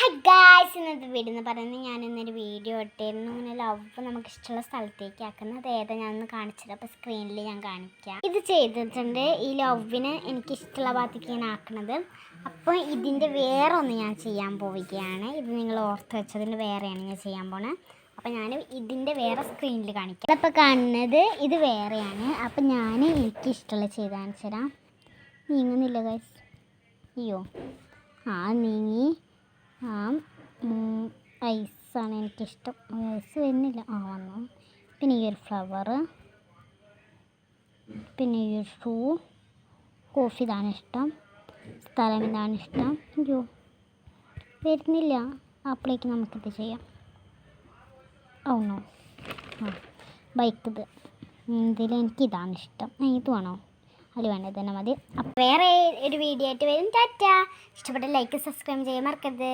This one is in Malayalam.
ഹായ് ഗായ്സ്, ഇന്നത്തെ വീഡിയോ എന്ന് പറയുന്നത് ഞാൻ ഇന്നൊരു വീഡിയോ ഇട്ടിരുന്നു. ഇങ്ങനെ ലവ് നമുക്ക് ഇഷ്ടമുള്ള സ്ഥലത്തേക്ക് ആക്കുന്നത് ഏതാ ഞാനൊന്ന് കാണിച്ചത്. അപ്പോൾ സ്ക്രീനിൽ ഞാൻ കാണിക്കാം. ഇത് ചെയ്തിട്ടുണ്ട്. ഈ ലവിന് എനിക്ക് ഇഷ്ടമുള്ള ഭാഗത്തേക്ക് ഞാൻ ആക്കണത്. അപ്പോൾ ഇതിൻ്റെ വേറെ ഒന്ന് ഞാൻ ചെയ്യാൻ പോവുകയാണ്. ഇത് നിങ്ങൾ ഓർത്ത് വെച്ചതിൻ്റെ വേറെയാണ് ഞാൻ ചെയ്യാൻ പോണത്. അപ്പോൾ ഞാൻ ഇതിൻ്റെ വേറെ സ്ക്രീനിൽ കാണിക്കാം. അപ്പോൾ കാണുന്നത് ഇത് വേറെയാണ്. അപ്പോൾ ഞാൻ എനിക്ക് ഇഷ്ടമുള്ള ചെയ്ത് കാണിച്ചു തരാം. നീങ്ങുന്നില്ല ഗായ്സ്. അയ്യോ നീങ്ങി. ഐസാണ് എനിക്കിഷ്ടം. ഐസ് വരുന്നില്ല. വന്നു. പിന്നെ ഈ ഒരു ഫ്ലവർ, പിന്നെ ഈ ഒരു ഷൂ, കോഫി ഇതാണ് ഇഷ്ടം, സ്ഥലം ഇതാണ് ഇഷ്ടം. അയ്യോ വരുന്നില്ല. അപ്പോഴേക്ക് നമുക്കിത് ചെയ്യാം. നോ ബൈക്ക് ഇതിൽ എനിക്കിതാണ് ഇഷ്ടം. ഇത് വേണോ? അത് വേണ്ടത് തന്നെ മതി. അപ്പോൾ വേറെ ഒരു വീഡിയോ ആയിട്ട് വരും. ടാറ്റ. ഇഷ്ടപ്പെട്ട ലൈക്ക് സബ്സ്ക്രൈബ് ചെയ്യാൻ മറക്കരുത്.